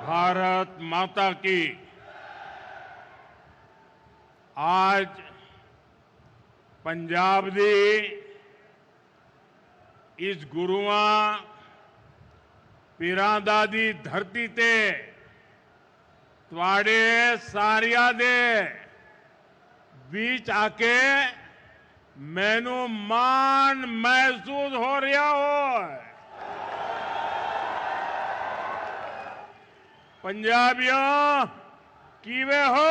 भारत माता की। आज पंजाब दी इस गुरुआं पीरां दी धरती ते तुहाडे सारिया दे बीच आके मैनू मान महसूस हो रहा हो। पंजाबियों किवे हो?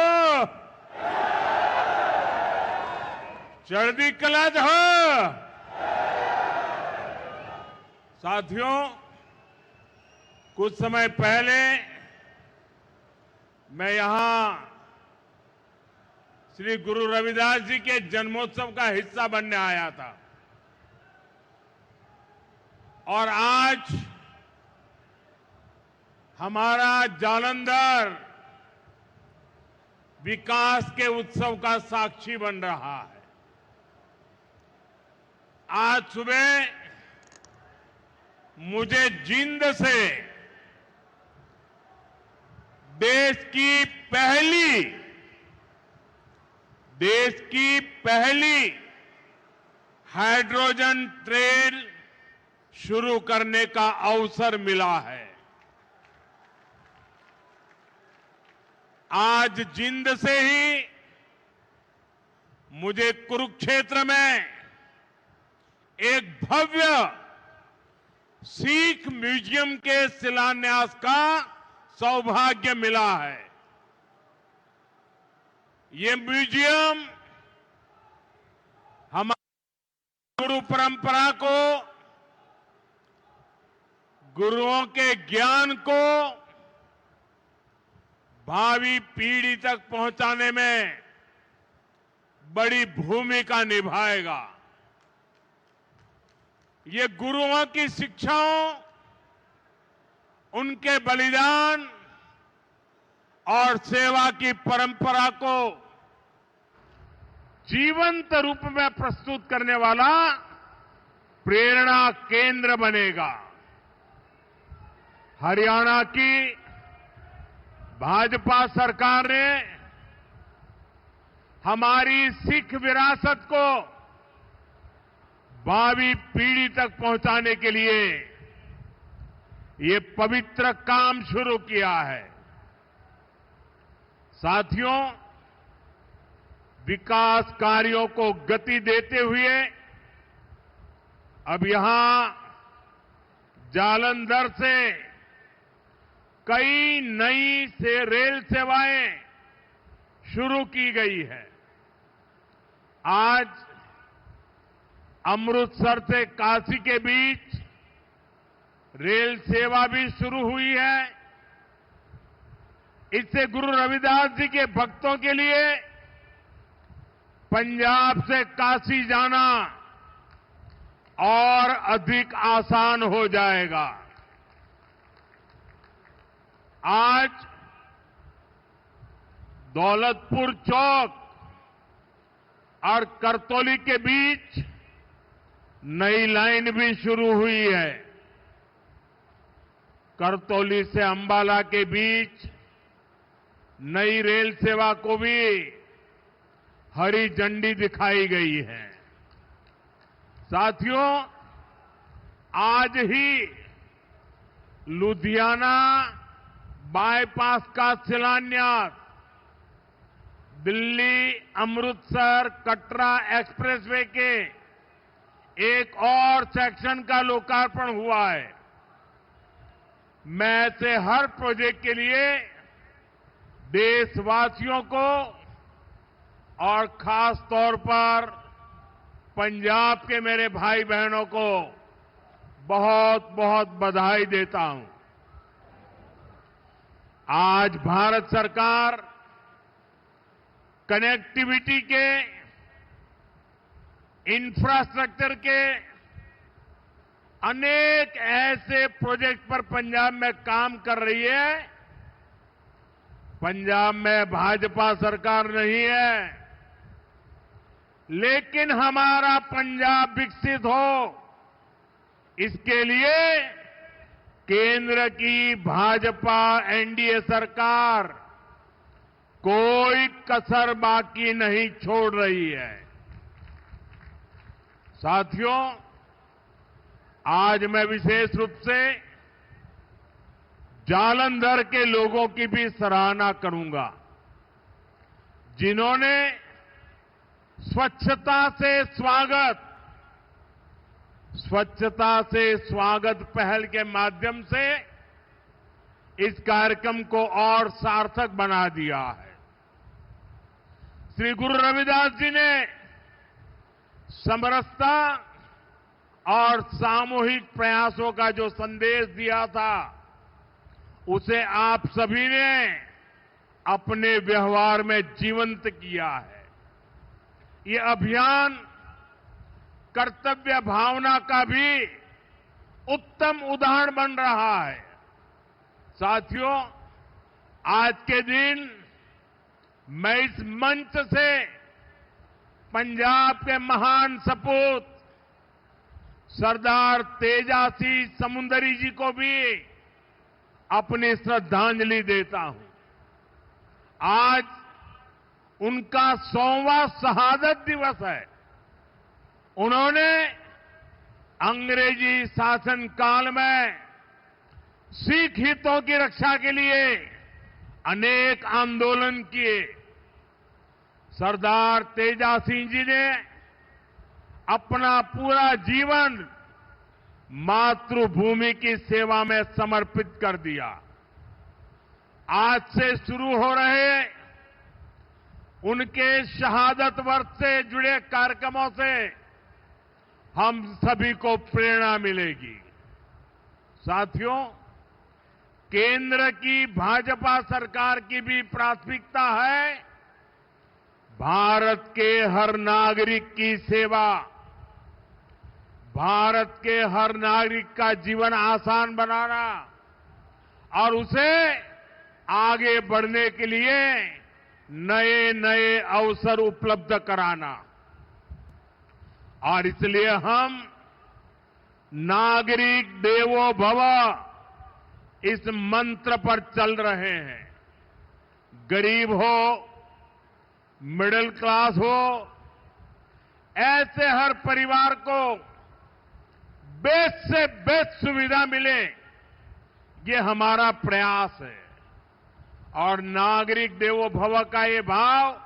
चढ़दी कला च हो? साथियों, कुछ समय पहले मैं यहां श्री गुरु रविदास जी के जन्मोत्सव का हिस्सा बनने आया था और आज हमारा जालंधर विकास के उत्सव का साक्षी बन रहा है। आज सुबह मुझे जींद से देश की पहली हाइड्रोजन ट्रेन शुरू करने का अवसर मिला है। आज जींद से ही मुझे कुरुक्षेत्र में एक भव्य सिख म्यूजियम के शिलान्यास का सौभाग्य मिला है। ये म्यूजियम हमारी गुरु परंपरा को, गुरुओं के ज्ञान को भावी पीढ़ी तक पहुंचाने में बड़ी भूमिका निभाएगा। ये गुरुओं की शिक्षाओं, उनके बलिदान और सेवा की परंपरा को जीवंत रूप में प्रस्तुत करने वाला प्रेरणा केंद्र बनेगा। हरियाणा की भाजपा सरकार ने हमारी सिख विरासत को भावी पीढ़ी तक पहुंचाने के लिए ये पवित्र काम शुरू किया है। साथियों, विकास कार्यों को गति देते हुए अब यहां जालंधर से कई नई रेल सेवाएं शुरू की गई है। आज अमृतसर से काशी के बीच रेल सेवा भी शुरू हुई है। इससे गुरु रविदास जी के भक्तों के लिए पंजाब से काशी जाना और अधिक आसान हो जाएगा। आज दौलतपुर चौक और करतौली के बीच नई लाइन भी शुरू हुई है। करतौली से अंबाला के बीच नई रेल सेवा को भी हरी झंडी दिखाई गई है। साथियों, आज ही लुधियाना बाईपास का शिलान्यास, दिल्ली अमृतसर कटरा एक्सप्रेसवे के एक और सेक्शन का लोकार्पण हुआ है। मैं ऐसे हर प्रोजेक्ट के लिए देशवासियों को और खास तौर पर पंजाब के मेरे भाई बहनों को बहुत बहुत बधाई देता हूं। आज भारत सरकार कनेक्टिविटी के, इंफ्रास्ट्रक्चर के अनेक ऐसे प्रोजेक्ट पर पंजाब में काम कर रही है। पंजाब में भाजपा सरकार नहीं है, लेकिन हमारा पंजाब विकसित हो, इसके लिए केंद्र की भाजपा एनडीए सरकार कोई कसर बाकी नहीं छोड़ रही है। साथियों, आज मैं विशेष रूप से जालंधर के लोगों की भी सराहना करूंगा, जिन्होंने स्वच्छता से स्वागत पहल के माध्यम से इस कार्यक्रम को और सार्थक बना दिया है। श्री गुरु रविदास जी ने समरसता और सामूहिक प्रयासों का जो संदेश दिया था, उसे आप सभी ने अपने व्यवहार में जीवंत किया है। ये अभियान कर्तव्य भावना का भी उत्तम उदाहरण बन रहा है। साथियों, आज के दिन मैं इस मंच से पंजाब के महान सपूत सरदार तेजासी समुंदरी जी को भी अपनी श्रद्धांजलि देता हूं। आज उनका 100वां शहादत दिवस है। उन्होंने अंग्रेजी शासन काल में सिख हितों की रक्षा के लिए अनेक आंदोलन किए। सरदार तेजा सिंह जी ने अपना पूरा जीवन मातृभूमि की सेवा में समर्पित कर दिया। आज से शुरू हो रहे उनके शहादत वर्ष से जुड़े कार्यक्रमों से हम सभी को प्रेरणा मिलेगी। साथियों, केंद्र की भाजपा सरकार की भी प्राथमिकता है भारत के हर नागरिक की सेवा, भारत के हर नागरिक का जीवन आसान बनाना और उसे आगे बढ़ने के लिए नए नए अवसर उपलब्ध कराना। और इसलिए हम नागरिक देवो भव इस मंत्र पर चल रहे हैं। गरीब हो, मिडिल क्लास हो, ऐसे हर परिवार को बेस्ट से बेस्ट सुविधा मिले, ये हमारा प्रयास है। और नागरिक देवो भव का ये भाव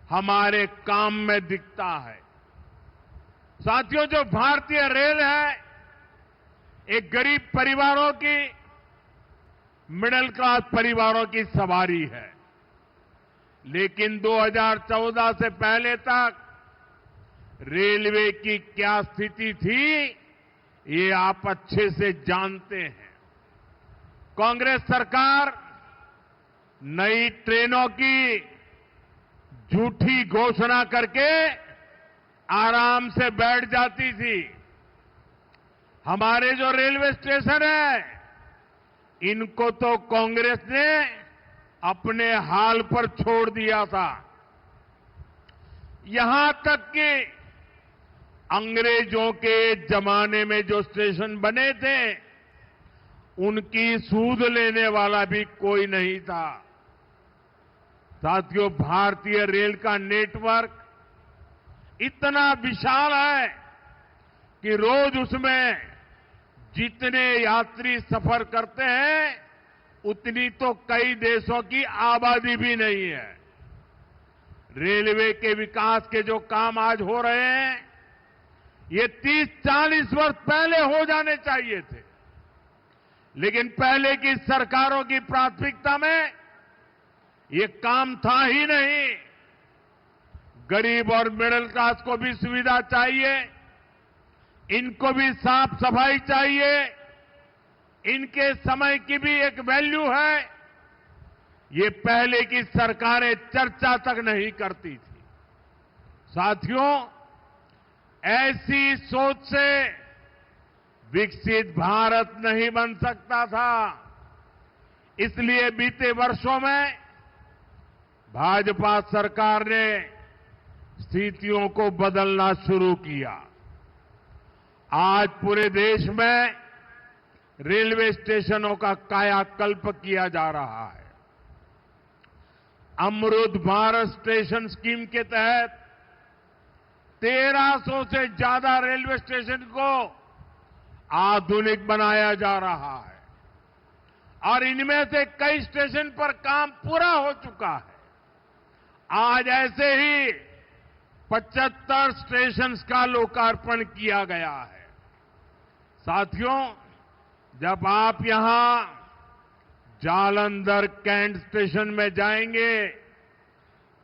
हमारे काम में दिखता है। साथियों, जो भारतीय रेल है, एक गरीब परिवारों की, मिडिल क्लास परिवारों की सवारी है। लेकिन 2014 से पहले तक रेलवे की क्या स्थिति थी, ये आप अच्छे से जानते हैं। कांग्रेस सरकार नई ट्रेनों की झूठी घोषणा करके आराम से बैठ जाती थी। हमारे जो रेलवे स्टेशन है, इनको तो कांग्रेस ने अपने हाल पर छोड़ दिया था। यहां तक कि अंग्रेजों के जमाने में जो स्टेशन बने थे, उनकी सूध लेने वाला भी कोई नहीं था। साथियों, भारतीय रेल का नेटवर्क इतना विशाल है कि रोज उसमें जितने यात्री सफर करते हैं, उतनी तो कई देशों की आबादी भी नहीं है। रेलवे के विकास के जो काम आज हो रहे हैं, ये 30-40 वर्ष पहले हो जाने चाहिए थे। लेकिन पहले की सरकारों की प्राथमिकता में ये काम था ही नहीं। गरीब और मिडिल क्लास को भी सुविधा चाहिए, इनको भी साफ सफाई चाहिए, इनके समय की भी एक वैल्यू है। ये पहले की सरकारें चर्चा तक नहीं करती थी। साथियों, ऐसी सोच से विकसित भारत नहीं बन सकता था। इसलिए बीते वर्षों में भाजपा सरकार ने स्थितियों को बदलना शुरू किया। आज पूरे देश में रेलवे स्टेशनों का कायाकल्प किया जा रहा है। अमृत भारत स्टेशन स्कीम के तहत 1300 से ज्यादा रेलवे स्टेशन को आधुनिक बनाया जा रहा है और इनमें से कई स्टेशन पर काम पूरा हो चुका है। आज ऐसे ही 75 स्टेशन का लोकार्पण किया गया है। साथियों, जब आप यहां जालंधर कैंट स्टेशन में जाएंगे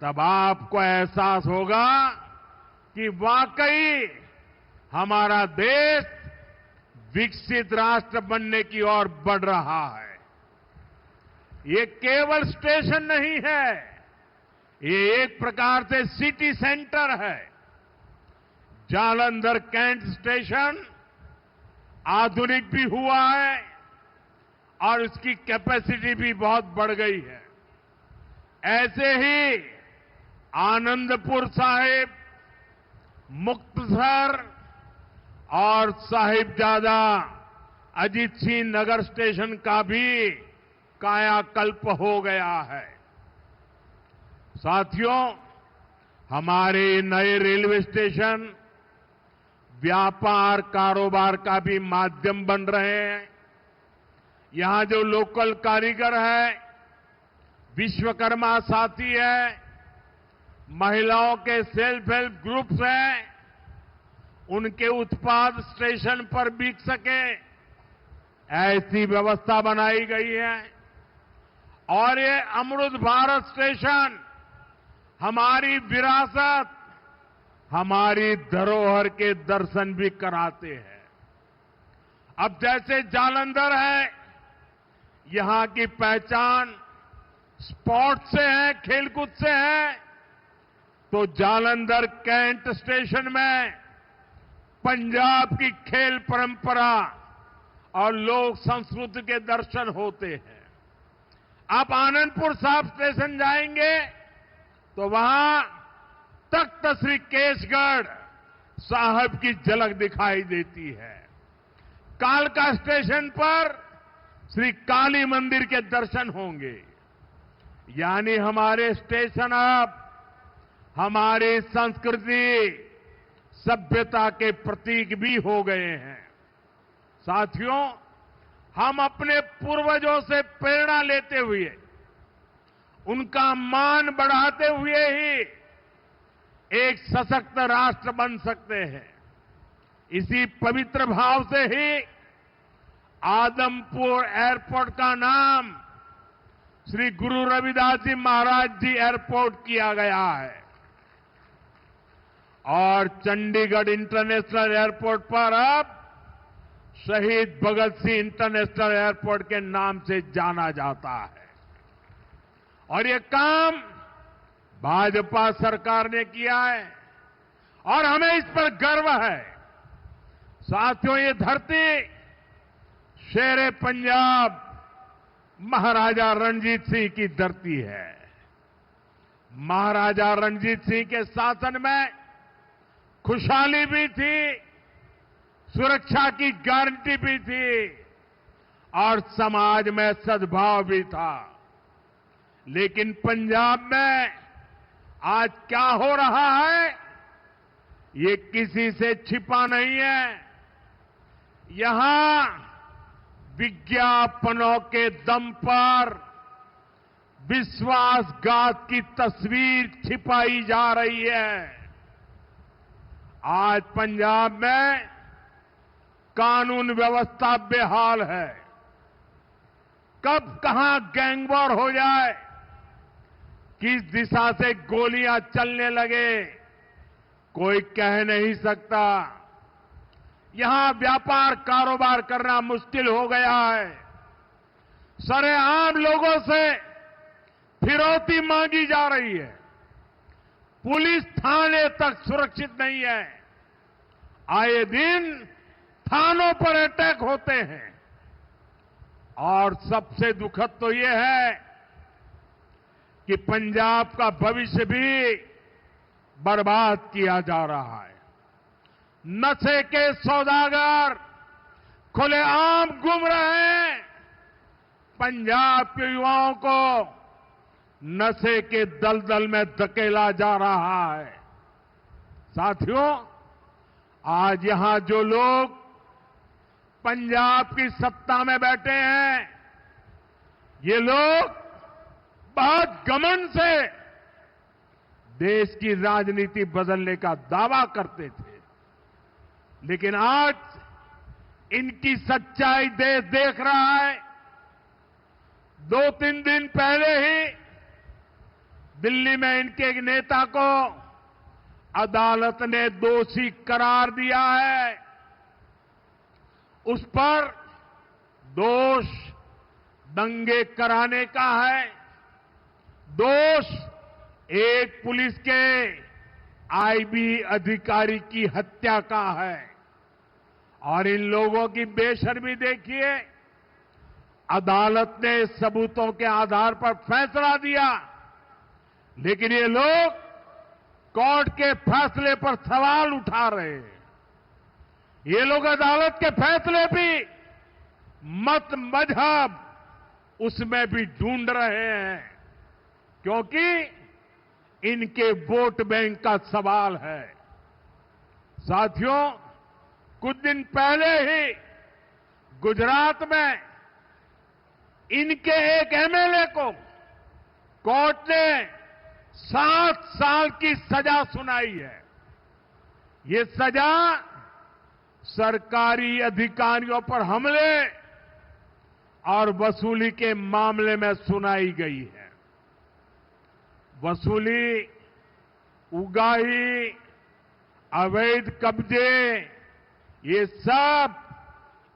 तब आपको एहसास होगा कि वाकई हमारा देश विकसित राष्ट्र बनने की ओर बढ़ रहा है। ये केवल स्टेशन नहीं है, ये एक प्रकार से सिटी सेंटर है। जालंधर कैंट स्टेशन आधुनिक भी हुआ है और उसकी कैपेसिटी भी बहुत बढ़ गई है। ऐसे ही आनंदपुर साहिब, मुक्तसर और साहिबजादा अजीत सिंह नगर स्टेशन का भी कायाकल्प हो गया है। साथियों, हमारे नए रेलवे स्टेशन व्यापार कारोबार का भी माध्यम बन रहे हैं। यहां जो लोकल कारीगर है, विश्वकर्मा साथी है, महिलाओं के सेल्फ हेल्प ग्रुप्स हैं, उनके उत्पाद स्टेशन पर बिक सके, ऐसी व्यवस्था बनाई गई है। और ये अमृत भारत स्टेशन हमारी विरासत, हमारी धरोहर के दर्शन भी कराते हैं। अब जैसे जालंधर है, यहां की पहचान स्पोर्ट्स से है, खेलकूद से है, तो जालंधर कैंट स्टेशन में पंजाब की खेल परंपरा और लोक संस्कृति के दर्शन होते हैं। आप आनंदपुर साहिब स्टेशन जाएंगे तो वहां तख्त श्री केसगढ़ साहब की झलक दिखाई देती है। कालका स्टेशन पर श्री काली मंदिर के दर्शन होंगे। यानी हमारे स्टेशन अब हमारी संस्कृति, सभ्यता के प्रतीक भी हो गए हैं। साथियों, हम अपने पूर्वजों से प्रेरणा लेते हुए, उनका मान बढ़ाते हुए ही एक सशक्त राष्ट्र बन सकते हैं। इसी पवित्र भाव से ही आदमपुर एयरपोर्ट का नाम श्री गुरु रविदास जी महाराज जी एयरपोर्ट किया गया है और चंडीगढ़ इंटरनेशनल एयरपोर्ट पर अब शहीद भगत सिंह इंटरनेशनल एयरपोर्ट के नाम से जाना जाता है। और ये काम भाजपा सरकार ने किया है और हमें इस पर गर्व है। साथियों, ये धरती शेरे पंजाब महाराजा रणजीत सिंह की धरती है। महाराजा रणजीत सिंह के शासन में खुशहाली भी थी, सुरक्षा की गारंटी भी थी और समाज में सद्भाव भी था। लेकिन पंजाब में आज क्या हो रहा है, ये किसी से छिपा नहीं है। यहां विज्ञापनों के दम पर विश्वासघात की तस्वीर छिपाई जा रही है। आज पंजाब में कानून व्यवस्था बेहाल है। कब कहां गैंगवॉर हो जाए, किस दिशा से गोलियां चलने लगे, कोई कह नहीं सकता। यहां व्यापार कारोबार करना मुश्किल हो गया है। सरेआम लोगों से फिरौती मांगी जा रही है। पुलिस थाने तक सुरक्षित नहीं है। आए दिन थानों पर अटैक होते हैं और सबसे दुखद तो ये है कि पंजाब का भविष्य भी बर्बाद किया जा रहा है। नशे के सौदागर खुलेआम घूम रहे हैं। पंजाब के युवाओं को नशे के दलदल में धकेला जा रहा है। साथियों, आज यहां जो लोग पंजाब की सत्ता में बैठे हैं, ये लोग बहुत घमंड से देश की राजनीति बदलने का दावा करते थे, लेकिन आज इनकी सच्चाई देश देख रहा है। 2-3 दिन पहले ही दिल्ली में इनके एक नेता को अदालत ने दोषी करार दिया है। उस पर दोष दंगे कराने का है, दोष एक पुलिस के आईबी अधिकारी की हत्या का है। और इन लोगों की बेशर्मी देखिए, अदालत ने सबूतों के आधार पर फैसला दिया, लेकिन ये लोग कोर्ट के फैसले पर सवाल उठा रहे हैं। ये लोग अदालत के फैसले भी मत मजहब उसमें भी ढूंढ रहे हैं, क्योंकि इनके वोट बैंक का सवाल है। साथियों, कुछ दिन पहले ही गुजरात में इनके एक एमएलए को कोर्ट ने 7 साल की सजा सुनाई है। ये सजा सरकारी अधिकारियों पर हमले और वसूली के मामले में सुनाई गई है। वसूली, उगाही, अवैध कब्जे, ये सब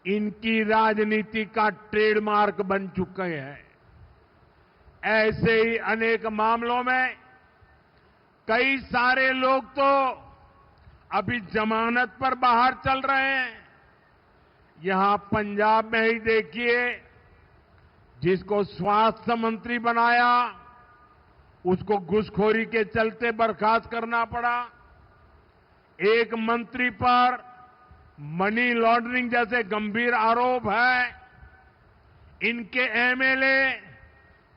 इनकी राजनीति का ट्रेडमार्क बन चुके हैं। ऐसे ही अनेक मामलों में कई सारे लोग तो अभी जमानत पर बाहर चल रहे हैं। यहां पंजाब में ही देखिए, जिसको स्वास्थ्य मंत्री बनाया उसको घूसखोरी के चलते बर्खास्त करना पड़ा। एक मंत्री पर मनी लॉन्ड्रिंग जैसे गंभीर आरोप है। इनके एमएलए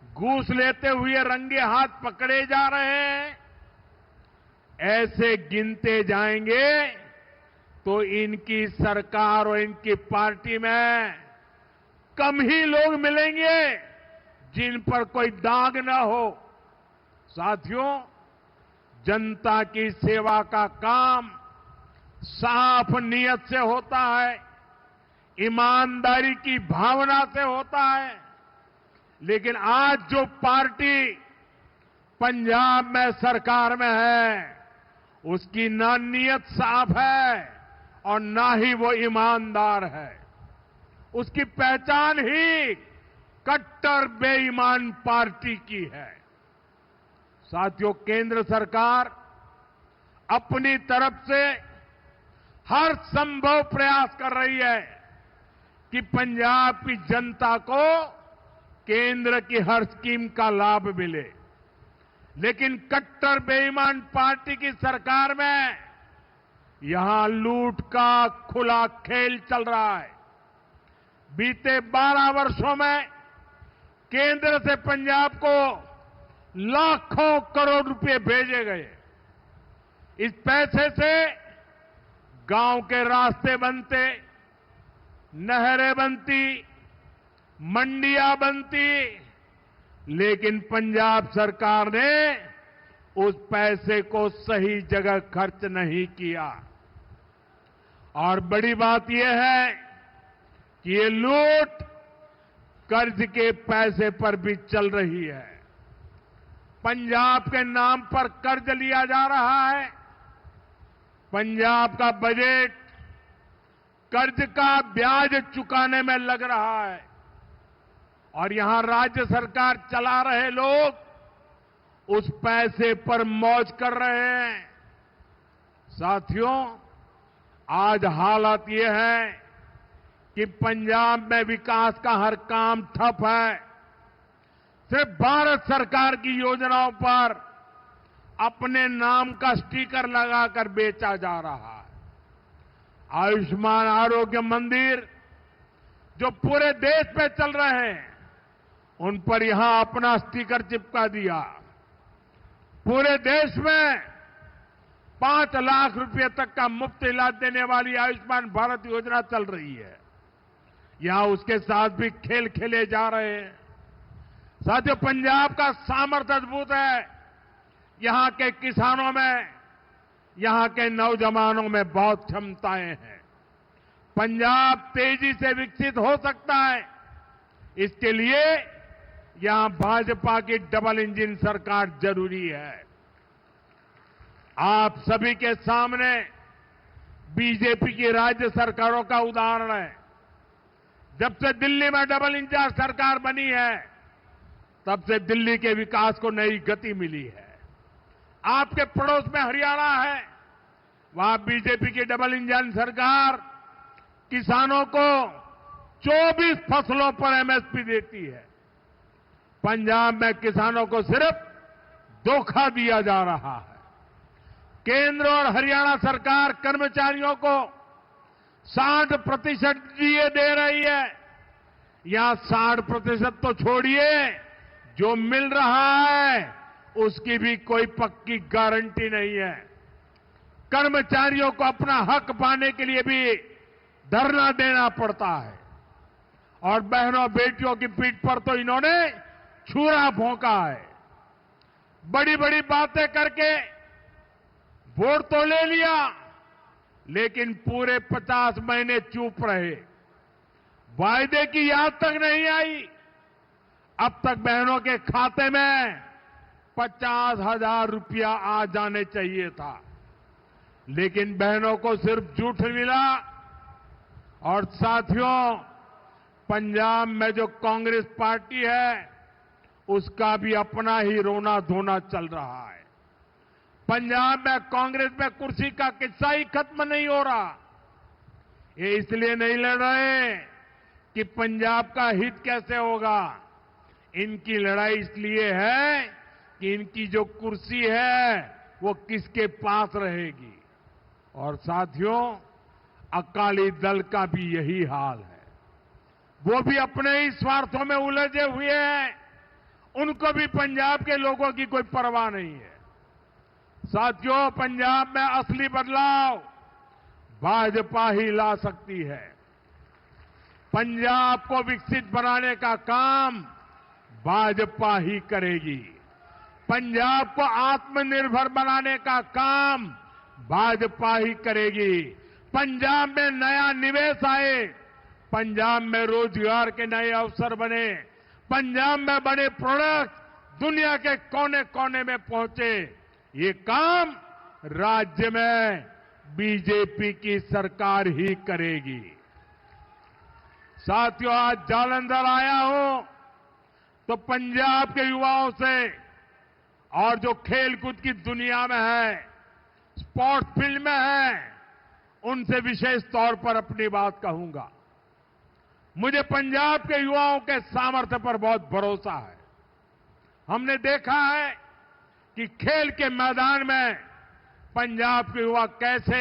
घूस लेते हुए रंगे हाथ पकड़े जा रहे हैं। ऐसे गिनते जाएंगे तो इनकी सरकार और इनकी पार्टी में कम ही लोग मिलेंगे जिन पर कोई दाग न हो। साथियों, जनता की सेवा का काम साफ नियत से होता है, ईमानदारी की भावना से होता है, लेकिन आज जो पार्टी पंजाब में सरकार में है, उसकी ना नियत साफ है और ना ही वो ईमानदार है। उसकी पहचान ही कट्टर बेईमान पार्टी की है। साथियों, केंद्र सरकार अपनी तरफ से हर संभव प्रयास कर रही है कि पंजाब की जनता को केंद्र की हर स्कीम का लाभ मिले, लेकिन कट्टर बेईमान पार्टी की सरकार में यहां लूट का खुला खेल चल रहा है। बीते 12 वर्षों में केंद्र से पंजाब को लाखों करोड़ रुपए भेजे गए। इस पैसे से गांव के रास्ते बनते, नहरें बनती, मंडियां बनती, लेकिन पंजाब सरकार ने उस पैसे को सही जगह खर्च नहीं किया। और बड़ी बात यह है कि ये लूट कर्ज के पैसे पर भी चल रही है। पंजाब के नाम पर कर्ज लिया जा रहा है। पंजाब का बजट कर्ज का ब्याज चुकाने में लग रहा है और यहां राज्य सरकार चला रहे लोग उस पैसे पर मौज कर रहे हैं। साथियों, आज हालत यह है कि पंजाब में विकास का हर काम ठप है। सिर्फ भारत सरकार की योजनाओं पर अपने नाम का स्टिकर लगाकर बेचा जा रहा है। आयुष्मान आरोग्य मंदिर जो पूरे देश में चल रहे हैं, उन पर यहां अपना स्टिकर चिपका दिया। पूरे देश में 5 लाख रुपए तक का मुफ्त इलाज देने वाली आयुष्मान भारत योजना चल रही है। यहां उसके साथ भी खेल खेले जा रहे हैं। साथियों, पंजाब का सामर्थ्य अद्भुत है। यहां के किसानों में, यहां के नौजवानों में बहुत क्षमताएं हैं। पंजाब तेजी से विकसित हो सकता है। इसके लिए यहां भाजपा की डबल इंजन सरकार जरूरी है। आप सभी के सामने बीजेपी की राज्य सरकारों का उदाहरण है। जब से दिल्ली में डबल इंजन सरकार बनी है, तब से दिल्ली के विकास को नई गति मिली है। आपके पड़ोस में हरियाणा है, वहां बीजेपी की डबल इंजन सरकार किसानों को 24 फसलों पर एमएसपी देती है। पंजाब में किसानों को सिर्फ धोखा दिया जा रहा है। केंद्र और हरियाणा सरकार कर्मचारियों को 60% डीए दे रही है। यहां 60% तो छोड़िए, जो मिल रहा है उसकी भी कोई पक्की गारंटी नहीं है। कर्मचारियों को अपना हक पाने के लिए भी धरना देना पड़ता है। और बहनों बेटियों की पीठ पर तो इन्होंने छुरा भोंका है। बड़ी बड़ी बातें करके वोट तो ले लिया, लेकिन पूरे 50 महीने चुप रहे। वायदे की याद तक नहीं आई। अब तक बहनों के खाते में 50,000 रुपया आ जाने चाहिए था, लेकिन बहनों को सिर्फ झूठ मिला। और साथियों, पंजाब में जो कांग्रेस पार्टी है, उसका भी अपना ही रोना धोना चल रहा है। पंजाब में कांग्रेस में कुर्सी का किस्सा ही खत्म नहीं हो रहा। ये इसलिए नहीं लड़ रहे कि पंजाब का हित कैसे होगा। इनकी लड़ाई इसलिए है कि इनकी जो कुर्सी है वो किसके पास रहेगी। और साथियों, अकाली दल का भी यही हाल है। वो भी अपने ही स्वार्थों में उलझे हुए हैं। उनको भी पंजाब के लोगों की कोई परवाह नहीं है। साथियों, पंजाब में असली बदलाव भाजपा ही ला सकती है। पंजाब को विकसित बनाने का काम भाजपा ही करेगी। पंजाब को आत्मनिर्भर बनाने का काम भाजपा ही करेगी। पंजाब में नया निवेश आए, पंजाब में रोजगार के नए अवसर बने, पंजाब में बड़े प्रोडक्ट दुनिया के कोने कोने में पहुंचे, ये काम राज्य में बीजेपी की सरकार ही करेगी। साथियों, आज जालंधर आया हूं तो पंजाब के युवाओं से और जो खेलकूद की दुनिया में है, स्पोर्ट्स फील्ड में है, उनसे विशेष तौर पर अपनी बात कहूंगा। मुझे पंजाब के युवाओं के सामर्थ्य पर बहुत भरोसा है। हमने देखा है कि खेल के मैदान में पंजाब के युवा कैसे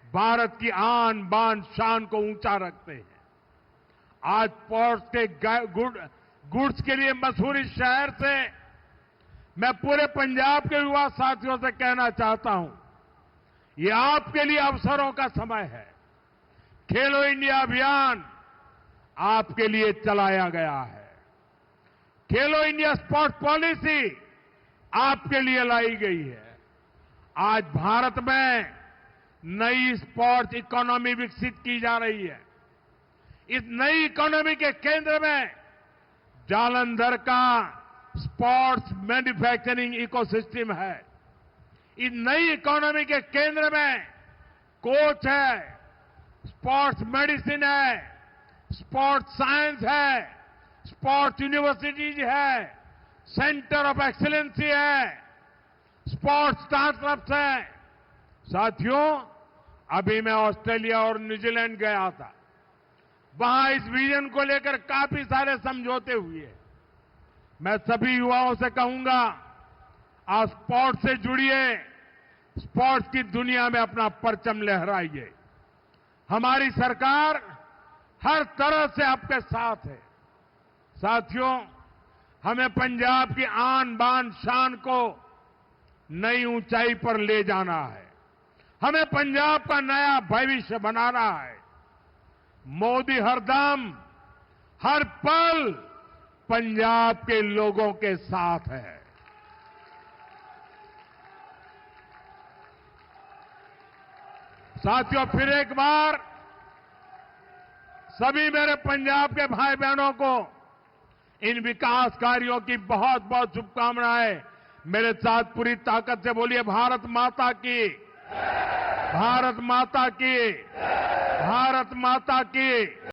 भारत की आन बान शान को ऊंचा रखते हैं। आज स्पोर्ट्स के गुड्स के लिए मशहूर इस शहर से मैं पूरे पंजाब के युवा साथियों से कहना चाहता हूं, ये आपके लिए अवसरों का समय है। खेलो इंडिया अभियान आपके लिए चलाया गया है। खेलो इंडिया स्पोर्ट्स पॉलिसी आपके लिए लाई गई है। आज भारत में नई स्पोर्ट्स इकोनॉमी विकसित की जा रही है। इस नई इकोनॉमी के केंद्र में जालंधर का स्पोर्ट्स मैन्युफैक्चरिंग इकोसिस्टम है। इस नई इकोनॉमी के केंद्र में कोच है, स्पोर्ट्स मेडिसिन है, स्पोर्ट्स साइंस है, स्पोर्ट्स यूनिवर्सिटीज है, सेंटर ऑफ एक्सीलेंसी है, स्पोर्ट्स स्टार्टअप्स है। साथियों, अभी मैं ऑस्ट्रेलिया और न्यूजीलैंड गया था। वहां इस विजन को लेकर काफी सारे समझौते हुए। मैं सभी युवाओं से कहूंगा, आप स्पोर्ट्स से जुड़िए, स्पोर्ट्स की दुनिया में अपना परचम लहराइए। हमारी सरकार हर तरह से आपके साथ है। साथियों, हमें पंजाब की आन बान शान को नई ऊंचाई पर ले जाना है। हमें पंजाब का नया भविष्य बनाना है। मोदी हरदम हर पल पंजाब के लोगों के साथ है। साथियों, फिर एक बार सभी मेरे पंजाब के भाई बहनों को इन विकास कार्यों की बहुत बहुत शुभकामनाएं। मेरे साथ पूरी ताकत से बोलिए, भारत माता की, भारत माता की, भारत माता की।